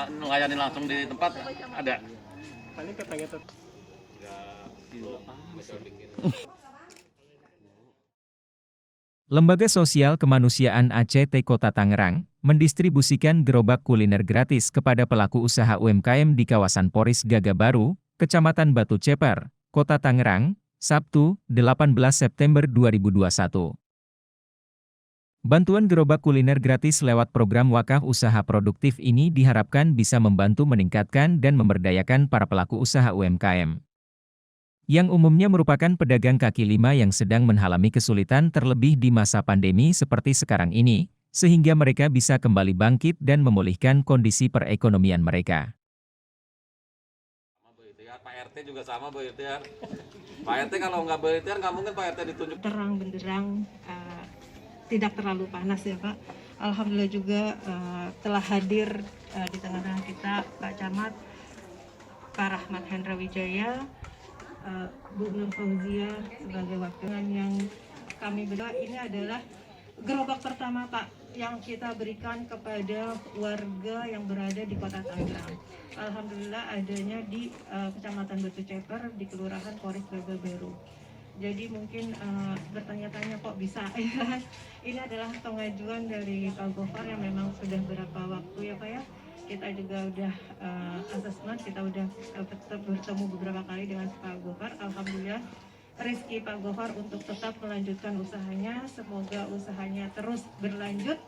Melayani langsung di tempat ada. Lembaga Sosial Kemanusiaan ACT Kota Tangerang mendistribusikan gerobak kuliner gratis kepada pelaku usaha UMKM di kawasan Poris Gaga Baru, Kecamatan Batu Ceper, Kota Tangerang, Sabtu, 18 September 2021. Bantuan gerobak kuliner gratis lewat program wakaf usaha produktif ini diharapkan bisa membantu meningkatkan dan memberdayakan para pelaku usaha UMKM. Yang umumnya merupakan pedagang kaki lima yang sedang mengalami kesulitan terlebih di masa pandemi seperti sekarang ini, sehingga mereka bisa kembali bangkit dan memulihkan kondisi perekonomian mereka. Pak RT juga sama Bu Irtiar. Pak RT kalau nggak Bu Irtiar nggak mungkin Pak RT ditunjuk. Terang benderang, tidak terlalu panas ya Pak. Alhamdulillah juga telah hadir di tengah-tengah kita Pak Camat, Pak Rahmat Hendra Wijaya, Bu Nur Fauzia sebagai wakilan yang kami berdua. Ini adalah gerobak pertama Pak yang kita berikan kepada warga yang berada di Kota Tangerang. Alhamdulillah adanya di Kecamatan Batu Ceper di Kelurahan Poris Gaga Baru. Jadi mungkin bertanya-tanya kok bisa ya. Ini adalah pengajuan dari Pak Gofar yang memang sudah berapa waktu ya Pak ya. Kita juga udah asesmen, kita udah bertemu beberapa kali dengan Pak Gofar. Alhamdulillah rezeki Pak Gofar untuk tetap melanjutkan usahanya. Semoga usahanya terus berlanjut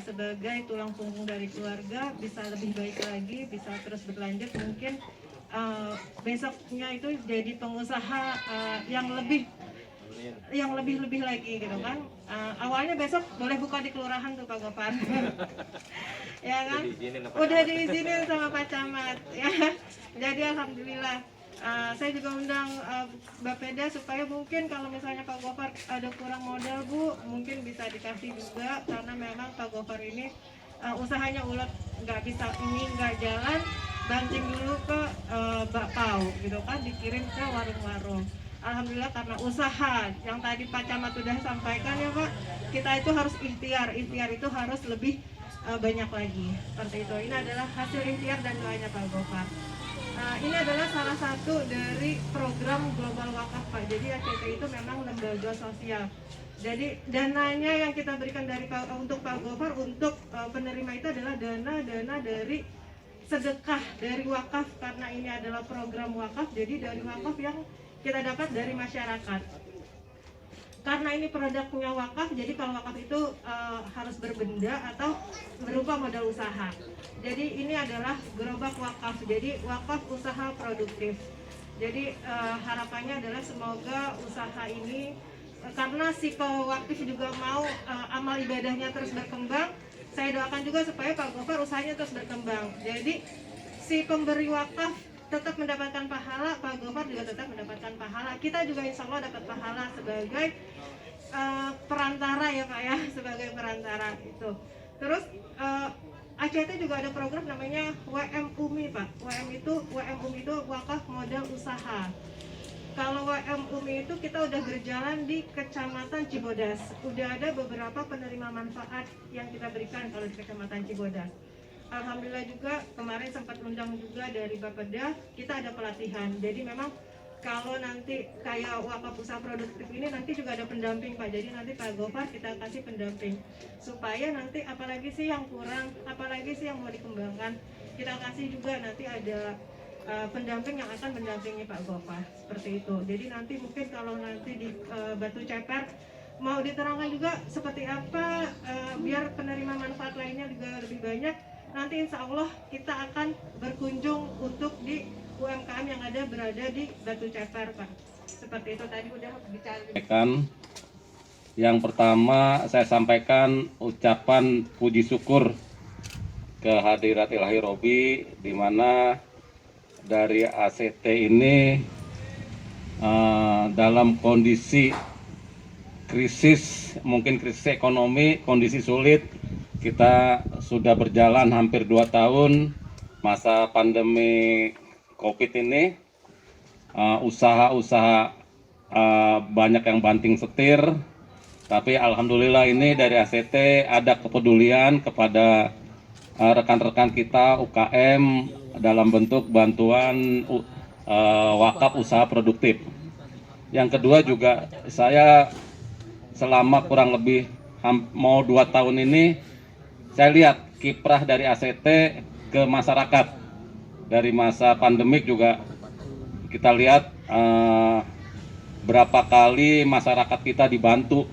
sebagai tulang punggung dari keluarga, bisa lebih baik lagi, bisa terus berlanjut. Mungkin besoknya itu jadi pengusaha yang lebih lagi gitu kan. Awalnya besok boleh buka di kelurahan tuh Pak Gofar. Ya kan? Udah diizinin sama Pak Camat ya. Jadi alhamdulillah saya juga undang Bapeda supaya mungkin kalau misalnya Pak Gofar ada kurang modal Bu, mungkin bisa dikasih juga, karena memang Pak Gofar ini usahanya ulet, nggak bisa ini nggak jalan, banting dulu ke bakpao gitu kan, dikirim ke warung-warung. Alhamdulillah karena usaha yang tadi Pak Camat sudah sampaikan ya Pak, kita itu harus ikhtiar itu harus lebih banyak lagi seperti itu. Ini adalah hasil ikhtiar dan doanya Pak Gofar. Ini adalah salah satu dari program Global Wakaf Pak. Jadi ACT itu memang lembaga sosial. Jadi dananya yang kita berikan untuk Pak Gofar untuk penerima itu adalah dana dari sedekah dari wakaf, karena ini adalah program wakaf. Jadi dari wakaf yang kita dapat dari masyarakat. Karena ini produknya wakaf, jadi kalau wakaf itu harus berbenda atau berupa modal usaha. Jadi ini adalah gerobak wakaf, jadi wakaf usaha produktif. Jadi harapannya adalah semoga usaha ini, karena si pewakif juga mau amal ibadahnya terus berkembang, saya doakan juga supaya Pak Gofar usahanya terus berkembang. Jadi si pemberi wakaf tetap mendapatkan pahala, Pak Gofar juga tetap mendapatkan pahala. Kita juga insya Allah dapat pahala sebagai perantara ya Pak ya, sebagai perantara itu. Terus ACT juga ada program namanya WM UMI Pak. WM UMI itu wakaf modal usaha. Kalau WM UMI itu kita udah berjalan di Kecamatan Cibodas. Udah ada beberapa penerima manfaat yang kita berikan kalau di Kecamatan Cibodas. Alhamdulillah juga kemarin sempat undang juga dari Bapeda, kita ada pelatihan. Jadi memang kalau nanti kayak wakaf usaha produktif ini nanti juga ada pendamping Pak. Jadi nanti Pak Gofar kita kasih pendamping supaya nanti apalagi sih yang kurang, apalagi sih yang mau dikembangkan, kita kasih juga nanti ada pendamping yang akan mendampingi Pak Gofar seperti itu. Jadi nanti mungkin kalau nanti di Batu Ceper mau diterangkan juga seperti apa biar penerima manfaat lainnya juga lebih banyak. Nanti insya Allah kita akan berkunjung untuk di UMKM yang berada di Batu Ceper Pak. Seperti itu tadi udah bicara. Yang pertama saya sampaikan ucapan puji syukur ke hadirat Ilahi Robi, di mana dari ACT ini dalam kondisi krisis, mungkin krisis ekonomi, kondisi sulit, kita sudah berjalan hampir 2 tahun masa pandemi COVID ini, usaha-usaha banyak yang banting setir, tapi alhamdulillah ini dari ACT ada kepedulian kepada rekan-rekan kita UKM dalam bentuk bantuan wakaf usaha produktif. Yang kedua juga saya selama kurang lebih mau 2 tahun ini saya lihat kiprah dari ACT ke masyarakat. Dari masa pandemik juga kita lihat berapa kali masyarakat kita dibantu,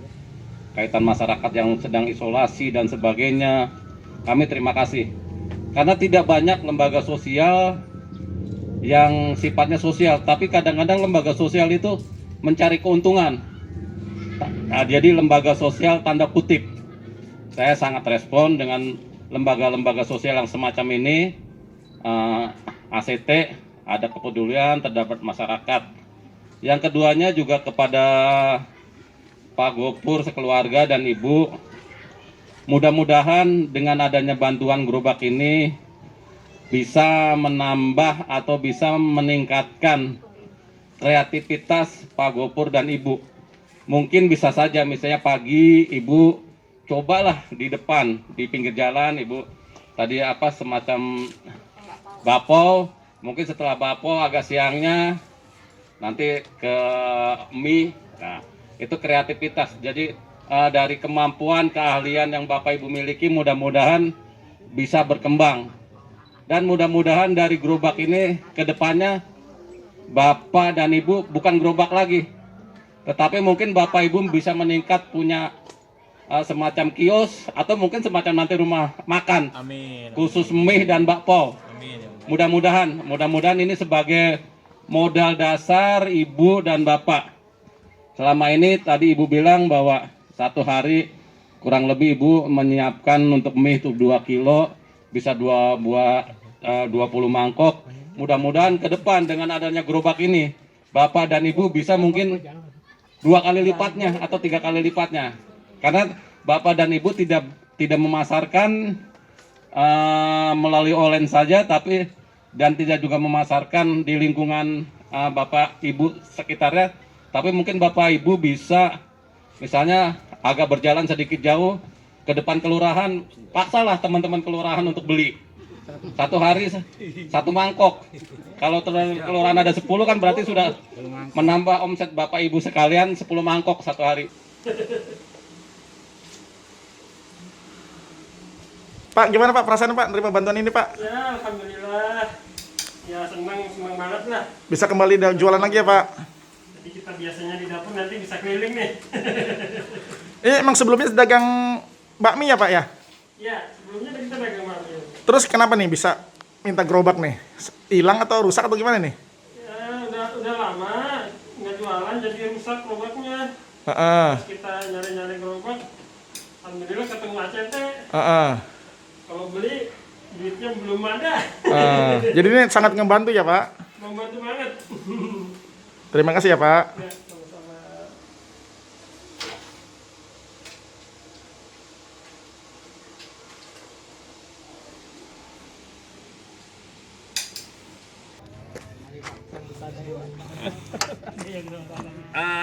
kaitan masyarakat yang sedang isolasi dan sebagainya. Kami terima kasih karena tidak banyak lembaga sosial yang sifatnya sosial, tapi kadang-kadang lembaga sosial itu mencari keuntungan. Nah, jadi lembaga sosial tanda kutip. Saya sangat respon dengan lembaga-lembaga sosial yang semacam ini. ACT ada kepedulian terhadap masyarakat. Yang keduanya juga kepada Pak Gopur sekeluarga dan Ibu. Mudah-mudahan dengan adanya bantuan gerobak ini bisa menambah atau bisa meningkatkan kreativitas Pak Gopur dan Ibu. Mungkin bisa saja misalnya pagi Ibu cobalah di depan, di pinggir jalan Ibu tadi semacam bapau, mungkin setelah bapau agak siangnya nanti ke mie. Nah, itu kreativitas. Jadi dari kemampuan keahlian yang Bapak Ibu miliki mudah-mudahan bisa berkembang. Dan mudah-mudahan dari gerobak ini ke depannya Bapak dan Ibu bukan gerobak lagi, tetapi mungkin Bapak Ibu bisa meningkat punya semacam kios atau mungkin semacam nanti rumah makan. Amin. Khusus mie dan bakpao. Amin. Mudah-mudahan ini sebagai modal dasar Ibu dan Bapak. Selama ini tadi Ibu bilang bahwa satu hari kurang lebih Ibu menyiapkan untuk mie itu 2 kilo, bisa 20 mangkok. Mudah-mudahan ke depan dengan adanya gerobak ini Bapak dan Ibu bisa mungkin 2 kali lipatnya atau 3 kali lipatnya. Karena Bapak dan Ibu tidak memasarkan melalui online saja, dan tidak juga memasarkan di lingkungan Bapak Ibu sekitarnya, tapi mungkin Bapak Ibu bisa misalnya agak berjalan sedikit jauh ke depan kelurahan, paksalah teman-teman kelurahan untuk beli satu hari 1 mangkok. Kalau kelurahan ada 10 kan berarti sudah menambah omset Bapak Ibu sekalian 10 mangkok satu hari. Pak, gimana Pak perasaan Pak menerima bantuan ini Pak? Ya, alhamdulillah. Ya senang banget lah. Bisa kembali jualan lagi ya Pak? Jadi kita biasanya di dapur nanti bisa keliling nih. Ini emang sebelumnya dagang bakmi ya Pak ya? Ya, sebelumnya kita dagang bakmi. Terus kenapa nih bisa minta gerobak nih? Hilang atau rusak atau gimana nih? Ya, udah lama nggak jualan jadi rusak gerobaknya. Terus kita nyari-nyari gerobak, alhamdulillah ketemu ACT. Kalau beli duitnya belum ada. Jadi ini sangat ngebantu ya Pak? Membantu banget. Terima kasih ya Pak. Ya, sama-sama.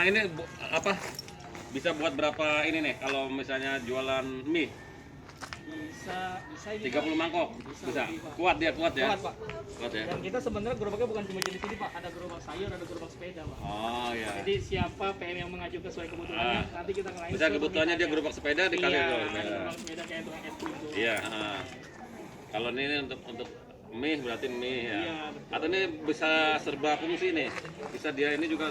Ini bisa buat berapa ini nih kalau misalnya jualan mie? Bisa 30 mangkok bisa. Kuat ya? Kuat, Pak. Kuat ya. Dan kita sebenarnya gerobaknya bukan cuma jenis ini, Pak. Ada gerobak sayur, ada gerobak sepeda, Pak. Oh ya. Jadi siapa PM yang mengajukan sesuai kebutuhannya, nanti kita ngelain. Bisa kebutuhannya dia gerobak sepeda dikali Iya, itu. ada gerobak sepeda kayak tukang es krim tuh. Iya. Kalau ini untuk mie berarti mie ya. Iya, betul. Atau ini bisa serba fungsi nih. Bisa dia ini juga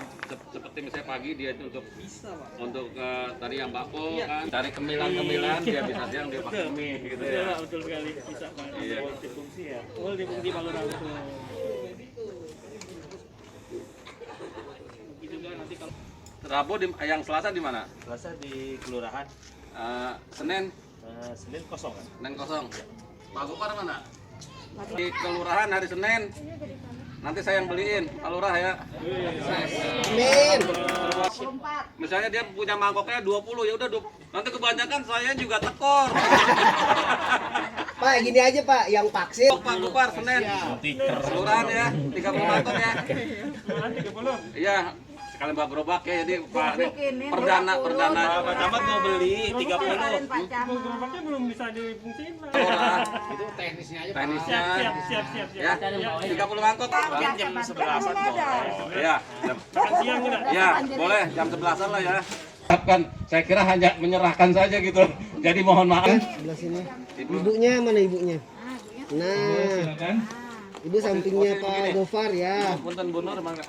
seperti misalnya pagi dia untuk Bisa, Pak. untuk tadi yang bakpo Iya. kan cari kemilan dia bisa siang dia pakai mie gitu Betul, ya. Pak. Betul sekali. Bisa, Pak. Iya. Multifungsi ya. Multifungsi Pak Lurah. Betul. Begitu juga nanti kalau Rabu yang Selasa di mana? Selasa di kelurahan, Senin Senin kosong kan? Senin kosong. Pak Gopar mana? Di kelurahan hari Senin. Nanti saya yang beliin, Pak Lurah ya. Amin. Misalnya dia punya mangkoknya 20, ya udah nanti kebanyakan saya juga tekor. Pak, gini aja Pak, yang vaksin. Pak Gopar Senin. Kelurahan ya, 30 mangkok ya. Kelurahan 30. Iya, sekalian bawa gerobak ya, jadi Pak perdana Pak Camat mau beli 30. Gerobaknya belum bisa difungsiin Pak. itu teknisnya aja Siap. ya 30 mangkok Paling jam 11-an ya Makan siang nih, Pak. ya boleh jam 11-an lah ya. Saya kira hanya menyerahkan saja gitu, jadi mohon maaf. Sebelah sini. Ibunya mana ibunya? Nah, ibu sampingnya Pak Gofar ya. Punten Bu Nur mangga.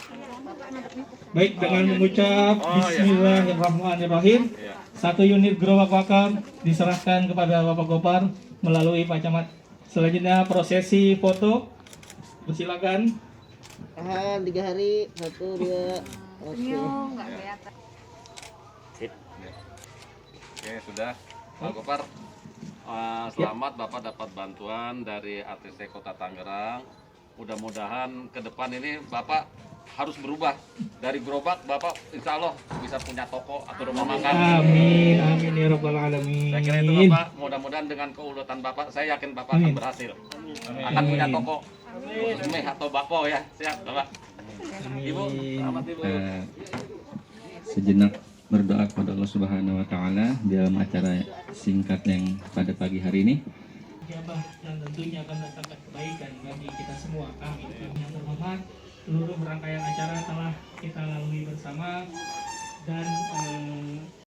Baik, dengan mengucap Bismillahirrahmanirrahim, satu unit gerobak wakaf diserahkan kepada Bapak Gopar melalui Pak Camat. Selanjutnya prosesi foto, persilakan. Tahan 3 hari, 1, 2, oke. Oke sudah Pak Gopar, selamat Bapak dapat bantuan dari ATC Kota Tangerang. Mudah-mudahan ke depan ini Bapak harus berubah dari gerobak, Bapak insya Allah bisa punya toko atau rumah makan. Amin, amin ya rabbal alamin. Saya kira itu Bapak, mudah-mudahan dengan keulutan Bapak, saya yakin Bapak akan berhasil. Akan punya toko khusus mie atau bakpo ya, siap Bapak. Ibu, selamat Ibu. Sejenak berdoa kepada Allah Subhanahu wa taala dalam acara singkat yang pada pagi hari ini. Ijabah dan tentunya akan mendatangkan kebaikan bagi kita semua. Amin. Yang terhormat, seluruh rangkaian acara telah kita lalui bersama dan